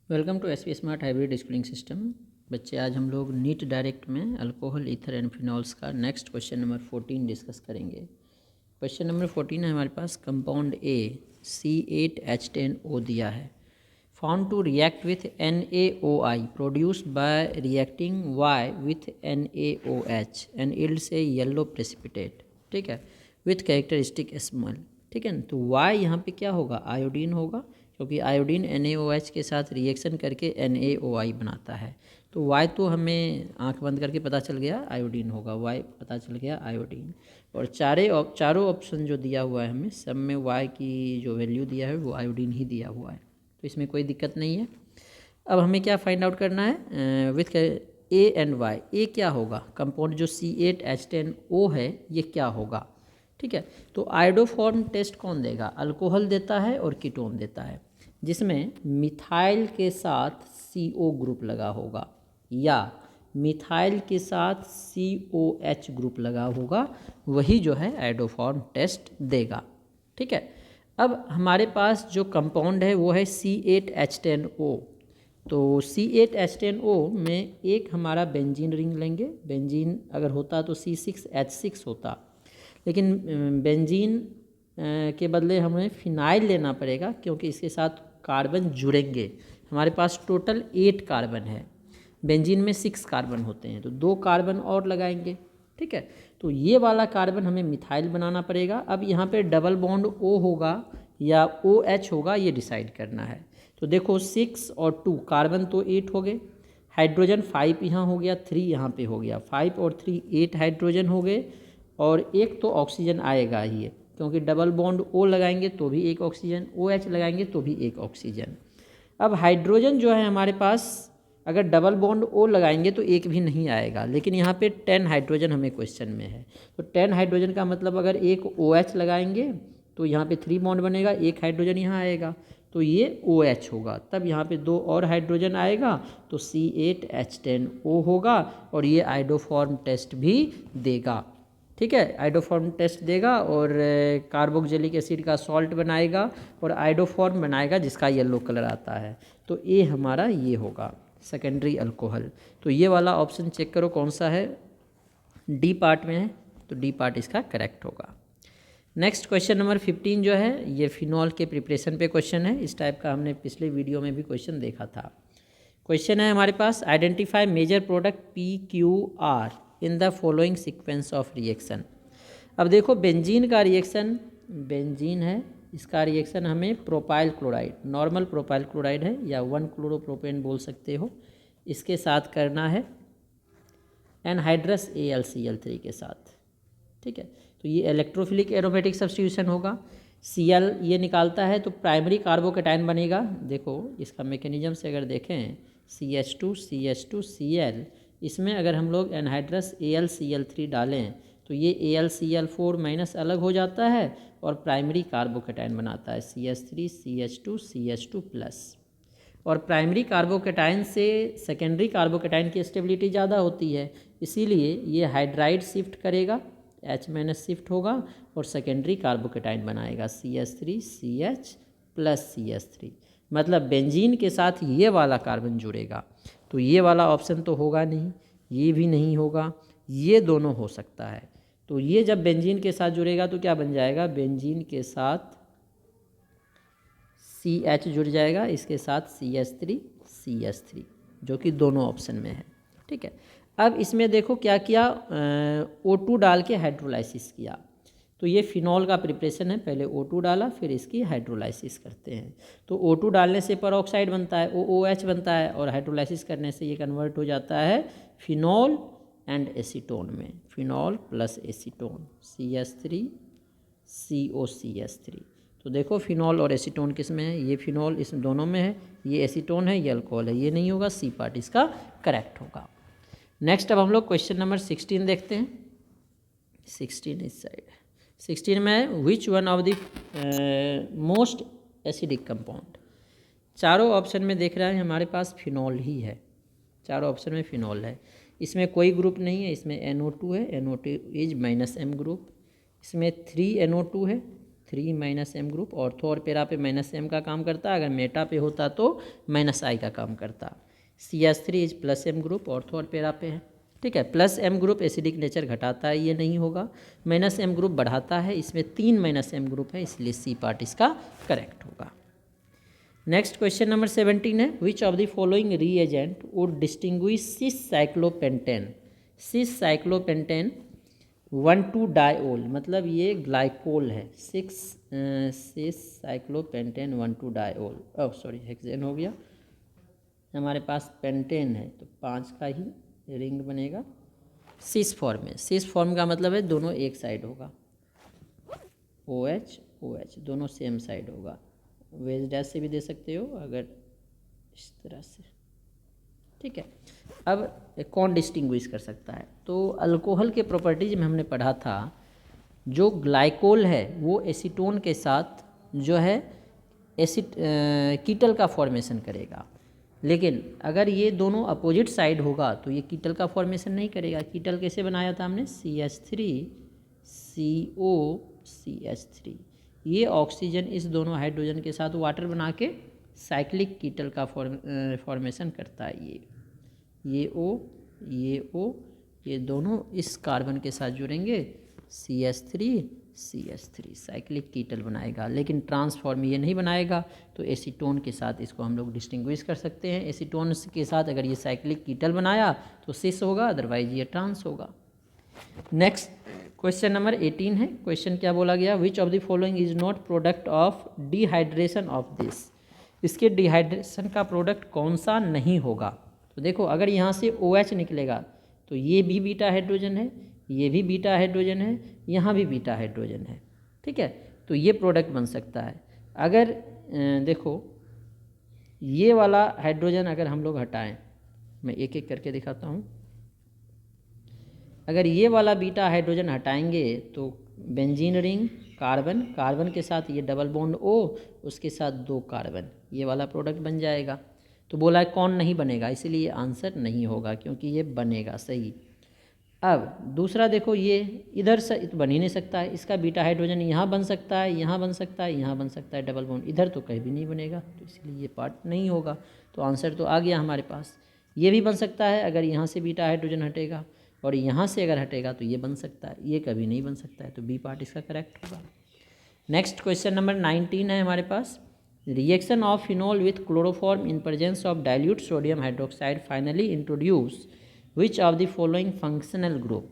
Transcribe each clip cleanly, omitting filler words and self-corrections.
Welcome to SP smart hybrid schooling system. बच्चे, आज हम लोग नीट डायरेक्ट में अल्कोहल, ईथर एंड फिनॉल्स का नेक्स्ट क्वेश्चन नंबर 14 डिस्कस करेंगे। क्वेश्चन नंबर 14 है हमारे पास, कंपाउंड ए C8H10O दिया है, found to react with NaOI produced by reacting Y with NaOH and yield से येलो प्रेसिपिटेट। ठीक है, विथ कैरेक्टरिस्टिक स्मेल। ठीक है ना, तो Y यहाँ पे क्या होगा, आयोडीन होगा, क्योंकि आयोडीन NaOH के साथ रिएक्शन करके NaOI बनाता है। तो Y तो हमें आंख बंद करके पता चल गया आयोडीन होगा, Y पता चल गया आयोडीन। और चारों ऑप्शन जो दिया हुआ है हमें, सब में Y की जो वैल्यू दिया है वो आयोडीन ही दिया हुआ है, तो इसमें कोई दिक्कत नहीं है। अब हमें क्या फाइंड आउट करना है, विथ ए एंड वाई। ए क्या होगा, कंपाउंड जो C8H10O है ये क्या होगा। ठीक है, तो आयोडोफॉर्म टेस्ट कौन देगा, अल्कोहल देता है और कीटोन देता है, जिसमें मिथाइल के साथ CO ग्रुप लगा होगा या मिथाइल के साथ COH ग्रुप लगा होगा, वही जो है आयोडोफॉर्म टेस्ट देगा। ठीक है, अब हमारे पास जो कंपाउंड है वो है C8H10O। तो C8H10O में एक हमारा बेंजीन रिंग लेंगे, बेंजीन अगर होता तो C6H6 होता, लेकिन बेंजीन के बदले हमें फिनाइल लेना पड़ेगा, क्योंकि इसके साथ कार्बन जुड़ेंगे। हमारे पास टोटल 8 कार्बन है, बेंजीन में 6 कार्बन होते हैं, तो 2 कार्बन और लगाएंगे। ठीक है, तो ये वाला कार्बन हमें मिथाइल बनाना पड़ेगा। अब यहाँ पे डबल बॉन्ड O होगा या OH होगा, ये डिसाइड करना है। तो देखो 6 और 2 कार्बन तो 8 हो गए, हाइड्रोजन 5 यहाँ हो गया, 3 यहाँ पे हो गया, 5 और 3 8 हाइड्रोजन हो गए, और एक तो ऑक्सीजन आएगा ही है, क्योंकि डबल बॉन्ड O लगाएंगे तो भी एक ऑक्सीजन, OH लगाएंगे तो भी एक ऑक्सीजन। अब हाइड्रोजन जो है हमारे पास, अगर डबल बॉन्ड O लगाएंगे तो एक भी नहीं आएगा, लेकिन यहाँ पे 10 हाइड्रोजन हमें क्वेश्चन में है, तो 10 हाइड्रोजन का मतलब अगर एक OH लगाएंगे तो यहाँ पे 3 बॉन्ड बनेगा, एक हाइड्रोजन यहाँ आएगा, तो ये OH होगा। तब यहाँ पे 2 और हाइड्रोजन आएगा तो C8H10O होगा, और ये आयोडोफॉर्म टेस्ट भी देगा। ठीक है, आयोडोफॉर्म टेस्ट देगा और कार्बोक्जिलिक एसिड का सॉल्ट बनाएगा और आयोडोफॉर्म बनाएगा जिसका येलो कलर आता है। तो ये हमारा ये होगा सेकेंडरी अल्कोहल। तो ये वाला ऑप्शन चेक करो कौन सा है, डी पार्ट में है, तो डी पार्ट इसका करेक्ट होगा। नेक्स्ट क्वेश्चन नंबर 15 जो है ये फिनॉल के प्रिपरेशन पे क्वेश्चन है। इस टाइप का हमने पिछले वीडियो में भी क्वेश्चन देखा था। क्वेश्चन है हमारे पास, identify major product PQR in the following sequence of reaction. अब देखो बेंजीन का रिएक्शन, बेंजीन है, इसका रिएक्शन हमें propyl chloride, normal propyl chloride है या 1-क्लोरोप्रोपेन बोल सकते हो, इसके साथ करना है एनहाइड्रस AlCl3 के साथ। ठीक है, तो ये इलेक्ट्रोफिलिक एरोमेटिक सब्स्टिट्यूशन होगा। Cl ये निकालता है तो प्राइमरी कार्बोकेटाइन बनेगा। देखो इसका मैकेनिज्म से अगर देखें, CH2 इसमें अगर हम लोग एनहाइड्रस AlCl3 डालें तो ये AlCl4 माइनस अलग हो जाता है और प्राइमरी कार्बोकेटाइन बनाता है CH3CH2CH2 प्लस। और प्राइमरी कार्बोकेटाइन से सेकेंडरी कार्बोकेटाइन की स्टेबिलिटी ज़्यादा होती है, इसीलिए ये हाइड्राइड शिफ्ट करेगा, H- शिफ्ट होगा और सेकेंडरी कार्बोकेटाइन बनाएगा CH3CH प्लस CH3। मतलब बेंजीन के साथ ये वाला कार्बन जुड़ेगा, तो ये वाला ऑप्शन तो होगा नहीं, ये भी नहीं होगा, ये दोनों हो सकता है। तो ये जब बेंजीन के साथ जुड़ेगा तो क्या बन जाएगा, बेंजीन के साथ CH जुड़ जाएगा, इसके साथ CH3 जो कि दोनों ऑप्शन में है। ठीक है, अब इसमें देखो क्या किया, O2 डाल के हाइड्रोलाइसिस किया। तो ये फिनॉल का प्रिपरेशन है, पहले O2 डाला फिर इसकी हाइड्रोलाइसिस करते हैं। तो O2 डालने से परऑक्साइड बनता है, OOH बनता है, और हाइड्रोलाइसिस करने से ये कन्वर्ट हो जाता है फिनॉल एंड एसीटोन में, फिनॉल प्लस एसीटोन CH3COCH3। तो देखो फिनॉल और एसीटोन किस में है, ये फिनॉल इस दोनों में है, ये एसीटोन है, ये अल्कोहल है, ये नहीं होगा, सी पार्ट इसका करेक्ट होगा। नेक्स्ट अब हम लोग क्वेश्चन नंबर 16 देखते हैं। 16 इस साइड, 16 में which one of the most acidic compound. चारों ऑप्शन में देख रहे हैं हमारे पास फिनॉल ही है, चारों ऑप्शन में फिनॉल है, इसमें कोई ग्रुप नहीं है, इसमें NO2 है, NO2 इज -M ग्रुप, इसमें 3 NO2 है, 3 माइनस एम ग्रुप, ऑर्थो और पेरा पे माइनस एम का काम करता, अगर मेटा पे होता तो माइनस आई का काम करता। CH3 is plus M group, ortho और पेरा पे है, ठीक है। Plus M group acidic nature घटाता है, ये नहीं होगा। माइनस एम ग्रुप बढ़ाता है, इसमें 3 माइनस एम ग्रुप है, इसलिए सी पार्ट इसका करेक्ट होगा। नेक्स्ट क्वेश्चन नंबर 17 है, which of the following reagent would distinguish cis cyclopentane. Cis cyclopentane one two diol, मतलब ये ग्लाइकोल है। Cis cyclopentane one two diol, oh sorry hexane हो गया, हमारे पास पेंटेन है तो 5 का ही रिंग बनेगा। सिस फॉर्म में, सिस फॉर्म का मतलब है दोनों एक साइड होगा, OH OH दोनों सेम साइड होगा। वेज डैश से भी दे सकते हो अगर इस तरह से, ठीक है। अब कौन डिस्टिंग्विश कर सकता है, तो अल्कोहल के प्रॉपर्टीज में हमने पढ़ा था, जो ग्लाइकोल है वो एसीटोन के साथ जो है कीटल का फॉर्मेशन करेगा, लेकिन अगर ये दोनों अपोजिट साइड होगा तो ये कीटल का फॉर्मेशन नहीं करेगा। कीटल कैसे बनाया था हमने, CH3 CO CH3, ये ऑक्सीजन इस दोनों हाइड्रोजन के साथ वाटर बना के साइक्लिक कीटल का फॉर्मेशन करता है। ये O ये दोनों इस कार्बन के साथ जुड़ेंगे, CH3 साइक्लिक कीटल बनाएगा, लेकिन ट्रांसफॉर्म ये नहीं बनाएगा। तो एसीटोन के साथ इसको हम लोग डिस्टिंग्विश कर सकते हैं। एसीटोन के साथ अगर ये साइक्लिक कीटल बनाया तो सिस होगा, अदरवाइज ये ट्रांस होगा। नेक्स्ट क्वेश्चन नंबर 18 है। क्वेश्चन क्या बोला गया, विच of the following is not product of dehydration of this. इसके डिहाइड्रेशन का प्रोडक्ट कौन सा नहीं होगा। तो देखो अगर यहाँ से OH निकलेगा तो ये भी बीटा हाइड्रोजन है, ये भी बीटा हाइड्रोजन है, यहाँ भी बीटा हाइड्रोजन है, ठीक है। तो ये प्रोडक्ट बन सकता है। अगर देखो ये वाला हाइड्रोजन अगर हम लोग हटाएं, मैं एक एक करके दिखाता हूँ। अगर ये वाला बीटा हाइड्रोजन हटाएंगे तो बेंजीन रिंग, कार्बन, कार्बन के साथ ये डबल बॉन्ड O, उसके साथ 2 कार्बन, ये वाला प्रोडक्ट बन जाएगा। तो बोला है कौन नहीं बनेगा, इसीलिए ये आंसर नहीं होगा, क्योंकि ये बनेगा सही। अब दूसरा देखो, ये इधर से तो बन ही नहीं सकता है, इसका बीटा हाइड्रोजन यहाँ बन सकता है, यहाँ बन सकता है, यहाँ बन सकता है डबल बॉन्ड, इधर तो कहीं भी नहीं बनेगा, तो इसलिए ये पार्ट नहीं होगा। तो आंसर तो आ गया हमारे पास। ये भी बन सकता है अगर यहाँ से बीटा हाइड्रोजन हटेगा, और यहाँ से अगर हटेगा तो ये बन सकता है, ये कभी नहीं बन सकता है, तो बी पार्ट इसका करेक्ट होगा। नेक्स्ट क्वेश्चन नंबर 19 है हमारे पास, reaction of phenol with chloroform in presence of dilute sodium hydroxide finally introduce which of the following functional group.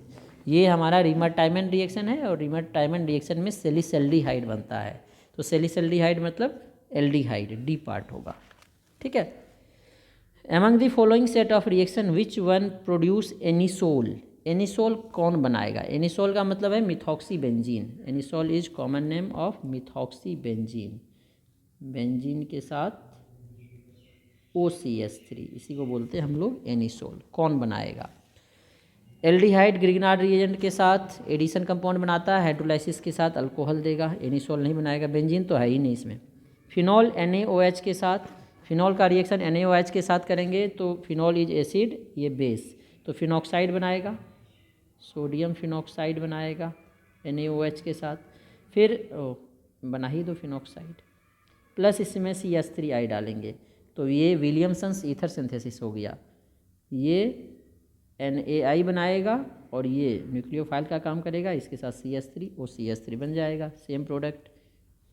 ये हमारा रीमर-टाइमन रिएक्शन है, और रीमर-टाइमन रिएक्शन में सेलिसल्डिहाइड बनता है। तो सेलिसल्डिहाइड मतलब एल्डिहाइड, डी पार्ट होगा, ठीक है। Among the following set of reaction which one produce anisole. Anisole कौन बनाएगा, एनिसोल का मतलब है methoxy benzene. Anisole is common name of methoxy benzene, benzene के साथ OCH3, इसी को बोलते हैं हम लोग एनिसोल। कौन बनाएगा, एल्डिहाइड ग्रिग्नार्ड रिएजेंट के साथ एडिशन कंपाउंड बनाता है, हाइड्रोलाइसिस के साथ अल्कोहल देगा, एनिसोल नहीं बनाएगा, बेंजीन तो है ही नहीं इसमें। फिनॉल NaOH के साथ, फिनॉल का रिएक्शन NaOH के साथ करेंगे तो फिनॉल इज एसिड, ये बेस, तो फिनॉक्साइड बनाएगा, सोडियम फिनॉक्साइड बनाएगा NaOH के साथ। फिर बना ही दो फिनॉक्साइड, प्लस इसमें CH3 डालेंगे, तो ये विलियमसन्स ईथर सिंथेसिस हो गया। ये NaI बनाएगा और ये न्यूक्लियोफाइल का काम करेगा, इसके साथ CH3 और CH3 बन जाएगा, सेम प्रोडक्ट,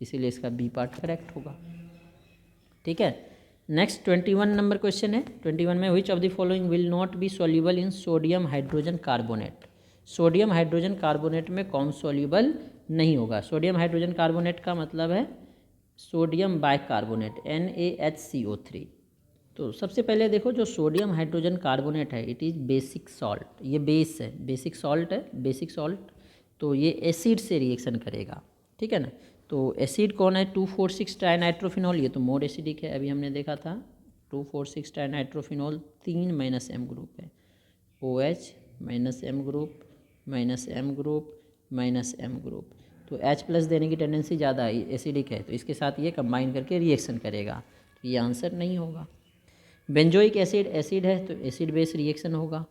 इसीलिए इसका बी पार्ट करेक्ट होगा, ठीक है। नेक्स्ट 21 नंबर क्वेश्चन है। 21 में विच of the following will not be soluble in sodium hydrogen carbonate. Sodium hydrogen carbonate में कौन सॉल्यूबल नहीं होगा। सोडियम हाइड्रोजन कार्बोनेट का मतलब है सोडियम बाइकार्बोनेट, NaHCO3। तो सबसे पहले देखो, जो सोडियम हाइड्रोजन कार्बोनेट है इट इज़ बेसिक सॉल्ट, ये बेस है, बेसिक सॉल्ट है, बेसिक सॉल्ट। तो ये एसिड से रिएक्शन करेगा, ठीक है ना। तो एसिड कौन है, 2,4,6 ट्राइनाइट्रोफिनॉल, ये तो मोर एसिडिक है, अभी हमने देखा था। 2,4,6 ट्राइनाइट्रोफिनॉल 3 माइनस M ग्रुप है, OH minus M group minus M group minus M group. तो H प्लस देने की टेंडेंसी ज़्यादा है, एसिडिक है, तो इसके साथ ये कंबाइन करके रिएक्शन करेगा, तो ये आंसर नहीं होगा। बेंजोइक एसिड एसिड है तो एसिड बेस रिएक्शन होगा।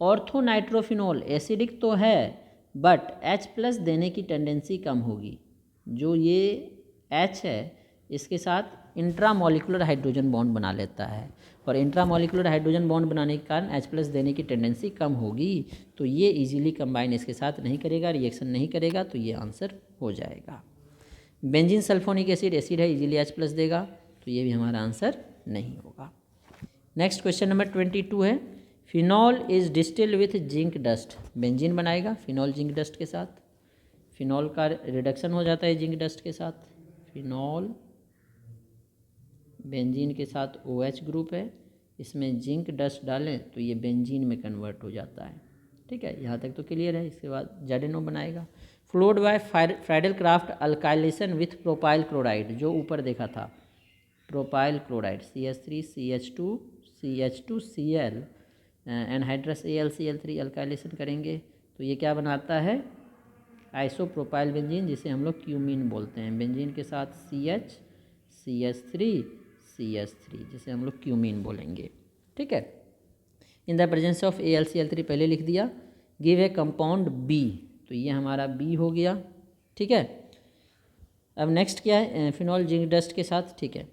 ऑर्थोनाइट्रोफिनॉल एसिडिक तो है बट H प्लस देने की टेंडेंसी कम होगी, जो ये H है इसके साथ इंट्रामोलिकुलर हाइड्रोजन बॉन्ड बना लेता है, और इंट्रामोलिकुलर हाइड्रोजन बॉन्ड बनाने के कारण H+ देने की टेंडेंसी कम होगी, तो ये इजीली कंबाइन इसके साथ नहीं करेगा, रिएक्शन नहीं करेगा, तो ये आंसर हो जाएगा। बेंजीन सल्फोनिक एसिड है, इजीली H+ देगा, तो ये भी हमारा आंसर नहीं होगा। नेक्स्ट क्वेश्चन नंबर 22 है, phenol is distilled with zinc dust. Benzene बनाएगा फिनॉल जिंक डस्ट के साथ, फिनॉल का रिडक्शन हो जाता है जिंक डस्ट के साथ, फिनॉल बेंजीन के साथ OH ग्रुप है, इसमें जिंक डस्ट डालें तो ये बेंजीन में कन्वर्ट हो जाता है। ठीक है, यहाँ तक तो क्लियर है। इसके बाद ZNO बनाएगा। Followed by Friedel Crafts alkylation with propyl chloride, जो ऊपर देखा था propyl chloride CH3 CH2 CH2Cl anhydrous AlCl3 alkylation करेंगे तो ये क्या बनाता है, आइसोप्रोपाइल बेंजीन, जिसे हम लोग क्यूमीन बोलते हैं। बेंजीन के साथ CH CH3 जिसे हम लोग क्यूमीन बोलेंगे। ठीक है, इन द प्रेजेंस ऑफ AlCl3 पहले लिख दिया। गिव ए कंपाउंड B, तो ये हमारा B हो गया। ठीक है, अब नेक्स्ट क्या है, फिनॉल जिंक डस्ट के साथ। ठीक है,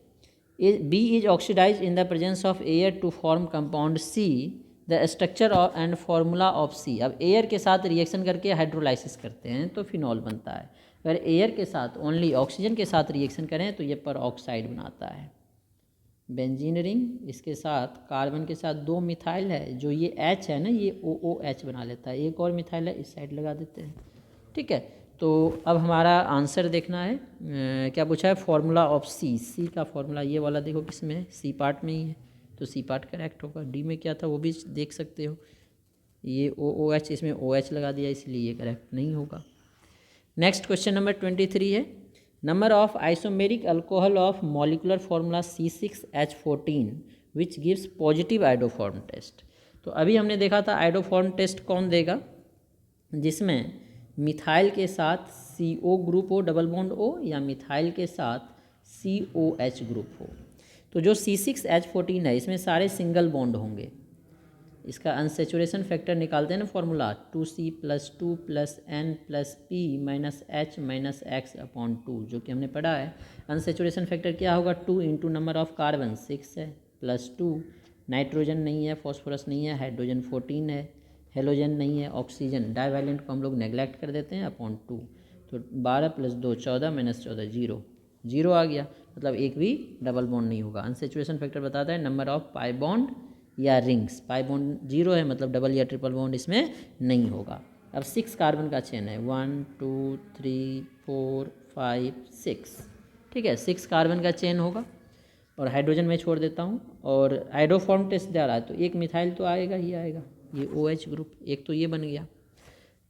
B is oxidised in the presence of air to form compound C, the structure and formula of C। अब एयर के साथ रिएक्शन करके हाइड्रोलाइसिस करते हैं तो फिनॉल बनता है। अगर एयर के साथ ओनली ऑक्सीजन के साथ रिएक्शन करें तो ये पर ऑक्साइड बनाता है। बेंजीन रिंग, इसके साथ कार्बन के साथ 2 मिथाइल है, जो ये H है ना, ये OOH बना लेता है। एक और मिथाइल है, इस साइड लगा देते हैं। ठीक है, तो अब हमारा आंसर देखना है, क्या पूछा है, फार्मूला ऑफ C का फार्मूला ये वाला देखो किस में है, C पार्ट में ही है, तो C पार्ट करेक्ट होगा। D में क्या था वो भी देख सकते हो, ये OOH, इसमें OH लगा दिया इसलिए ये करेक्ट नहीं होगा। नेक्स्ट क्वेश्चन नंबर 23 है, number of isomeric alcohol of molecular formula C6H14 which gives positive iodoform test. तो अभी हमने देखा था आइडोफॉर्म टेस्ट कौन देगा, जिसमें मिथाइल के साथ CO ग्रुप हो, डबल बॉन्ड O, या मिथाइल के साथ COH ग्रुप हो। तो जो C6H14 है इसमें सारे सिंगल बॉन्ड होंगे। इसका अनसेचुरेशन फैक्टर निकालते हैं ना फॉर्मूला, 2C+2+N+P-H-X-2, जो कि हमने पढ़ा है। अनसेचुरेशन फैक्टर क्या होगा, 2 इंटू नंबर ऑफ कार्बन 6 है, +2, नाइट्रोजन नहीं है, फॉस्फोरस नहीं है, हाइड्रोजन 14 है, हेलोजन नहीं है, ऑक्सीजन डाइवैलेंट को हम लोग नेग्लेक्ट कर देते हैं, /2। तो 12 + 2 14 -14 0 आ गया, मतलब एक भी डबल बॉन्ड नहीं होगा। अनसेचुरेशन फैक्टर बताता है नंबर ऑफ पाई बॉन्ड या रिंग्स। पाई बॉन्ड 0 है, मतलब डबल या ट्रिपल बॉन्ड इसमें नहीं होगा। अब 6 कार्बन का चेन है, 1 2 3 4 5 6। ठीक है, 6 कार्बन का चेन होगा, और हाइड्रोजन में छोड़ देता हूँ, और हाइड्रोफॉर्म टेस्ट दे रहा है तो एक मिथाइल तो आएगा ही आएगा, ये OH ग्रुप, एक तो ये बन गया।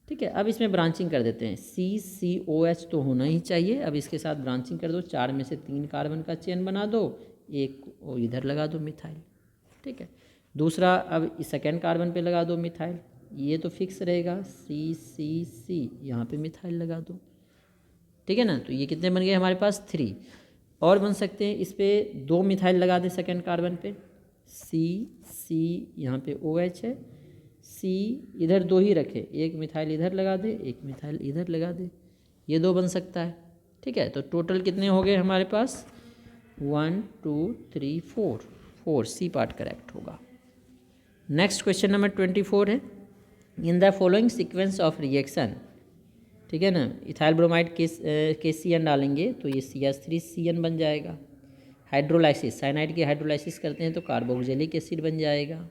ठीक है, अब इसमें ब्रांचिंग कर देते हैं, CCOH तो होना ही चाहिए। अब इसके साथ ब्रांचिंग कर दो, 4 में से 3 कार्बन का चेन बना दो, एक इधर लगा दो मिथाइल। ठीक है, दूसरा अब सेकेंड कार्बन पे लगा दो मिथाइल, ये तो फिक्स रहेगा, CCC, यहाँ पे मिथाइल लगा दो। ठीक है ना, तो ये कितने बन गए हमारे पास, 3। और बन सकते हैं, इस पर 2 मिथाइल लगा दे सेकेंड कार्बन पे, CC, यहाँ पे OH है, C इधर 2 ही रखे, एक मिथाइल इधर लगा दे, एक मिथाइल इधर लगा दे, ये 2 बन सकता है। ठीक है, तो टोटल कितने हो गए हमारे पास, 1 2 3 4 C पार्ट करेक्ट होगा। नेक्स्ट क्वेश्चन नंबर 24 है, इन the following sequence of reaction. ठीक है ना, इथाइल ब्रोमाइड KCN डालेंगे तो ये CH3CN बन जाएगा। हाइड्रोलाइसिस, साइनाइड की हाइड्रोलाइसिस करते हैं तो कार्बोक्जिलिक एसिड बन जाएगा।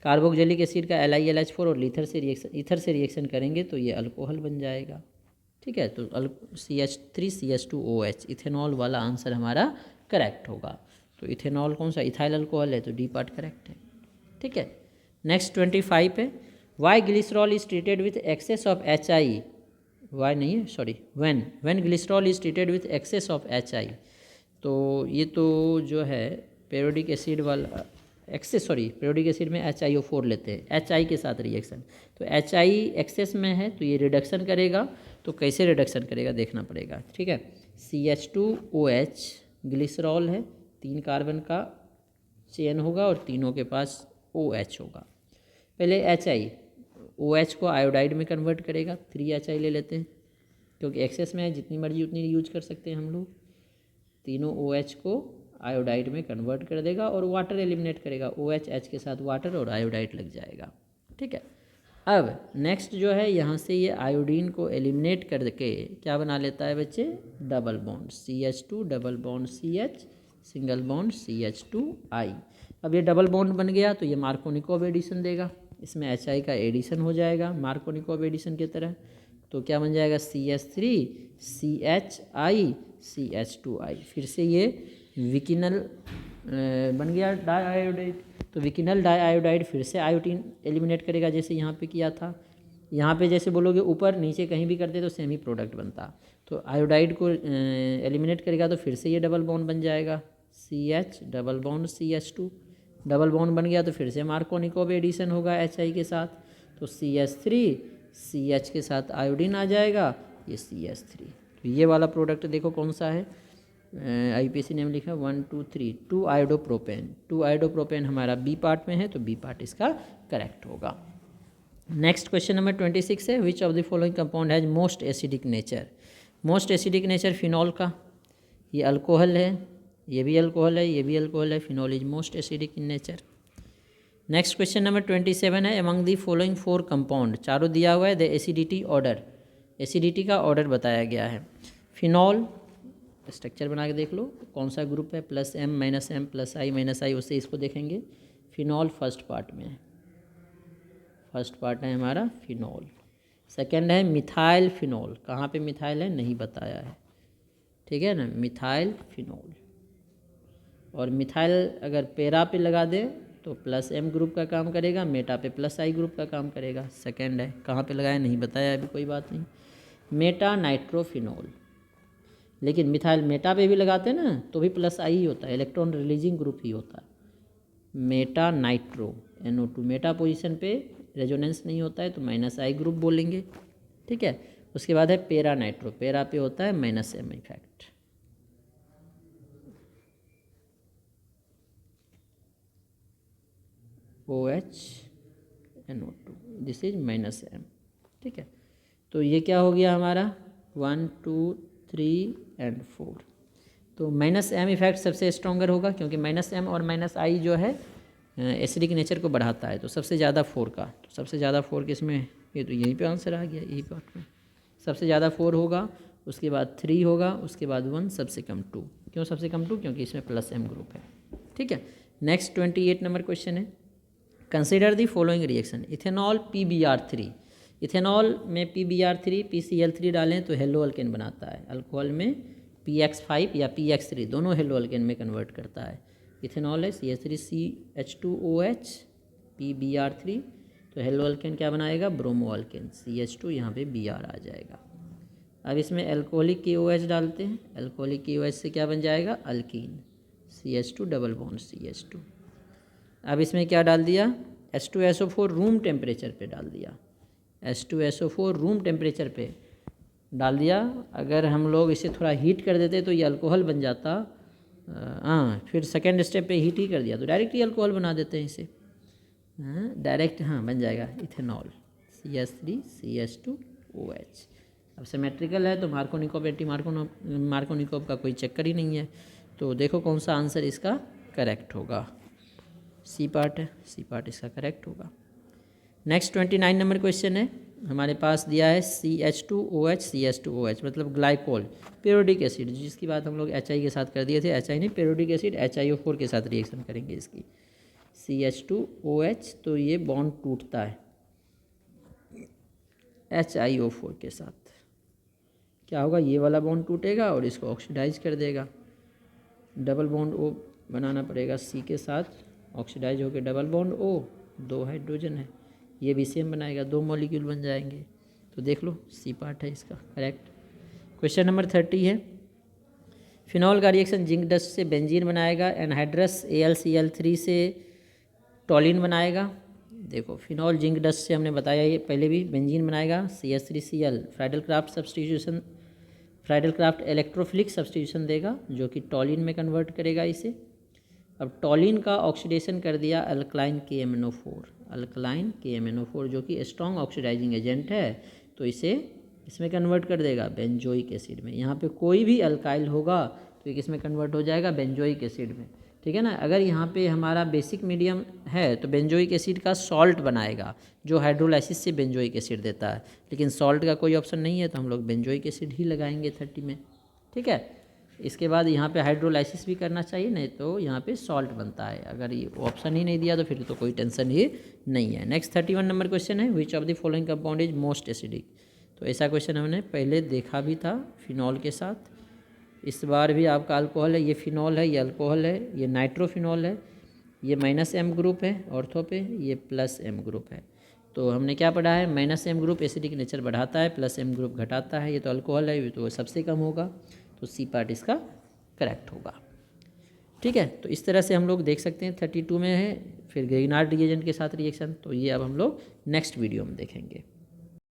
कार्बोक्जिलिक एसिड का LiLH4 और ईथर से रिएक्शन करेंगे तो ये अल्कोहल बन जाएगा। ठीक है, तो CH3CH2OH, इथेनॉल वाला आंसर हमारा करेक्ट होगा। तो इथेनॉल कौन सा, इथाइल अल्कोहल है, तो D पार्ट करेक्ट है। ठीक है, नेक्स्ट 25 है, why glycerol is treated with excess of HI, why नहीं है sorry, when glycerol is treated with excess of HI। तो ये तो जो है पेरियोडिक एसिड वाला पेरियोडिक एसिड में HiO4 लेते हैं, HI के साथ रिएक्शन, तो HI एक्सेस में है तो ये रिडक्शन करेगा। तो कैसे रिडक्शन करेगा देखना पड़ेगा। ठीक है, CH2OH ग्लिसरॉल है, 3 कार्बन का चेन होगा और तीनों के पास OH होगा। पहले HI OH को आयोडाइड में कन्वर्ट करेगा, 3HI ले लेते हैं, क्योंकि एक्सेस में है, जितनी मर्जी उतनी यूज कर सकते हैं हम लोग। तीनों OH को आयोडाइड में कन्वर्ट कर देगा और वाटर एलिमिनेट करेगा। OH H के साथ वाटर और आयोडाइड लग जाएगा। ठीक है, अब नेक्स्ट जो है यहाँ से ये आयोडीन को एलिमिनेट करके क्या बना लेता है बच्चे, double bond CH2 double bond CH single bond CH2I। अब ये डबल बॉन्ड बन गया तो ये मार्कोनिकोव एडिशन देगा, इसमें HI का एडिशन हो जाएगा मार्कोनिकोव एडिशन की तरह। तो क्या बन जाएगा CH3 CHI CH2I। फिर से ये विकिनल बन गया डाइआयोडाइड। तो विकिनल डाइआयोडाइड फिर से आयोडीन एलिमिनेट करेगा जैसे यहाँ पे किया था। यहाँ पे जैसे बोलोगे ऊपर नीचे कहीं भी करते तो सेम ही प्रोडक्ट बनता। तो आयोडाइड को एलिमिनेट करेगा तो फिर से ये डबल बॉन्ड बन जाएगा CH double bond CH2। Double bond बन गया तो फिर से मार्कोनिकोव एडिशन होगा HI के साथ। तो CH3 CH के साथ आयोडीन आ जाएगा, ये CH3। तो ये वाला प्रोडक्ट देखो कौन सा है, IPC ने लिखा 1 2 3 2 आयोडोप्रोपेन। 2 आयोडोप्रोपेन हमारा बी पार्ट में है तो बी पार्ट इसका करेक्ट होगा। नेक्स्ट क्वेश्चन नंबर 26 है, which of the following compound has most acidic nature. Most acidic nature phenol का, ये अल्कोहल है, ये भी अल्कोहल है, ये भी अल्कोहल है। Phenol is most acidic in nature. Next question number 27 है, अमंग दी फॉलोइंग 4 कंपाउंड, चारों दिया हुआ है, द एसिडिटी ऑर्डर, एसिडिटी का ऑर्डर बताया गया है। फिनॉल स्ट्रक्चर बना के देख लो कौन सा ग्रुप है, +M -M +I -I, उससे इसको देखेंगे। फिनॉल फर्स्ट पार्ट में है, फर्स्ट पार्ट है हमारा फिनॉल। सेकंड है मिथाइल फिनॉल, कहाँ पे मिथाइल है नहीं बताया है, ठीक है ना, मिथाइल फिनॉल। और मिथाइल अगर पेरा पे लगा दे तो +M ग्रुप का काम करेगा, मेटा पे +I ग्रुप का काम करेगा। सेकंड है, कहाँ पे लगाया नहीं बताया अभी, कोई बात नहीं। मेटा नाइट्रोफिनॉल, लेकिन मिथाइल मेटा पे भी लगाते हैं ना तो भी +I ही होता है, इलेक्ट्रॉन रिलीजिंग ग्रुप ही होता है। Meta nitro NO2 Meta position पे रेजोनेंस नहीं होता है तो -I ग्रुप बोलेंगे, ठीक है। उसके बाद है पेरा नाइट्रो, पेरा पे होता है -M effect. OH NO2 this is -M, ठीक है। तो ये क्या हो गया हमारा 1 2 3 एंड 4। तो -M इफेक्ट सबसे स्ट्रॉन्गर होगा क्योंकि -M और -I जो है एसिडिक नेचर को बढ़ाता है। तो सबसे ज़्यादा 4 का, तो सबसे ज़्यादा 4 किस में, ये तो यहीं पे आंसर आ गया, यही पार्ट में सबसे ज़्यादा 4 होगा, उसके बाद 3 होगा, उसके बाद 1, सबसे कम 2। क्यों सबसे कम 2, क्योंकि इसमें +M ग्रुप है, ठीक है। नेक्स्ट 28 नंबर क्वेश्चन है, consider the following reaction, ethanol PBr3। Ethanol में PBr3 PCl3 डालें तो हेलो अल्केन बनाता है, अल्कोहल में PX5 या PX3 दोनों हेलो अल्केन में कन्वर्ट करता है। इथेनॉल है CH3CH2OH PBr3, तो हेलो अल्केन क्या बनाएगा, ब्रोमो अल्केन CH2, यहाँ पे Br आ जाएगा। अब इसमें एल्कोहलिक KOH डालते हैं, एल्कोहलिक KOH से क्या बन जाएगा, alkyne CH2 double bond CH2। अब इसमें क्या डाल दिया, H2SO4 रूम टेम्परेचर पे डाल दिया, H2SO4 रूम टेम्परेचर पे डाल दिया। अगर हम लोग इसे थोड़ा हीट कर देते तो ये अल्कोहल बन जाता, हाँ, फिर सेकेंड स्टेप पे हीट ही कर दिया तो डायरेक्ट ही अल्कोहल बना देते हैं इसे, हाँ डायरेक्ट, हाँ बन जाएगा इथेनॉल CH3CH2OH। अब सिमेट्रिकल है तो मार्कोनिकोव एंटी मार्कोनिकोव का कोई चक्कर ही नहीं है। तो देखो कौन सा आंसर इसका करेक्ट होगा, सी पार्ट है, सी पार्ट इसका करेक्ट होगा। नेक्स्ट 29 नंबर क्वेश्चन है, हमारे पास दिया है CH2OH CH2OH मतलब ग्लाइकोल पीरियोडिक एसिड, जिसकी बात हम लोग HI के साथ कर दिए थे, HI नहीं पीरियोडिक एसिड HiO4 के साथ रिएक्शन करेंगे इसकी, CH2OH तो ये बॉन्ड टूटता है HiO4 के साथ, क्या होगा, ये वाला बॉन्ड टूटेगा और इसको ऑक्सीडाइज कर देगा, डबल बॉन्ड O बनाना पड़ेगा C के साथ, ऑक्सीडाइज होकर डबल बॉन्ड O, 2 हाइड्रोजन है, ये भी सेम बनाएगा, 2 मॉलिक्यूल बन जाएंगे। तो देख लो सी पार्ट है इसका करेक्ट। क्वेश्चन नंबर 30 है, फिनॉल का रिएक्शन जिंक डस्ट से बेंजीन बनाएगा, एनहाइड्रस AlCl3 से टॉलिन बनाएगा। देखो फिनॉल जिंक डस्ट से हमने बताया ये पहले भी, बेंजीन बनाएगा CH3Cl, Friedl craft substitution, Friedl craft electrophilic substitution देगा जो कि टॉलिन में कन्वर्ट करेगा इसे। अब टॉलिन का ऑक्सीडेशन कर दिया अल्कलाइन KMnO4, अल्कलाइन KMnO4 जो कि स्ट्रॉन्ग ऑक्सीडाइजिंग एजेंट है, तो इसे इसमें कन्वर्ट कर देगा बेंजोइक एसिड में। यहाँ पे कोई भी अल्काइल होगा तो ये किस में कन्वर्ट हो जाएगा, बेंजोइक एसिड में, ठीक है ना। अगर यहाँ पे हमारा बेसिक मीडियम है तो बेंजोइक एसिड का सॉल्ट बनाएगा जो हाइड्रोलाइसिस से बेंजोइक एसिड देता है, लेकिन सॉल्ट का कोई ऑप्शन नहीं है तो हम लोग बेंजोइक एसिड ही लगाएंगे 30 में, ठीक है। इसके बाद यहाँ पे हाइड्रोलाइसिस भी करना चाहिए, नहीं तो यहाँ पे सॉल्ट बनता है। अगर ये ऑप्शन ही नहीं दिया तो फिर तो कोई टेंशन ही नहीं है। नेक्स्ट 31 नंबर क्वेश्चन है, which of the following compound is most acidic. तो ऐसा क्वेश्चन हमने पहले देखा भी था फिनॉल के साथ, इस बार भी आपका अल्कोहल है, ये फिनॉल है, ये अल्कोहल है, ये नाइट्रोफिनॉल है, ये -M ग्रुप है ऑर्थो पे, ये +M ग्रुप है। तो हमने क्या पढ़ा है, -M ग्रुप एसिडिक नेचर बढ़ाता है, +M ग्रुप घटाता है। ये तो अल्कोहल है, ये तो सबसे कम होगा, तो सी पार्ट इसका करेक्ट होगा, ठीक है। तो इस तरह से हम लोग देख सकते हैं 32 में है, फिर ग्रिग्नार्ड रिएजेंट के साथ रिएक्शन, तो ये अब हम लोग नेक्स्ट वीडियो में देखेंगे।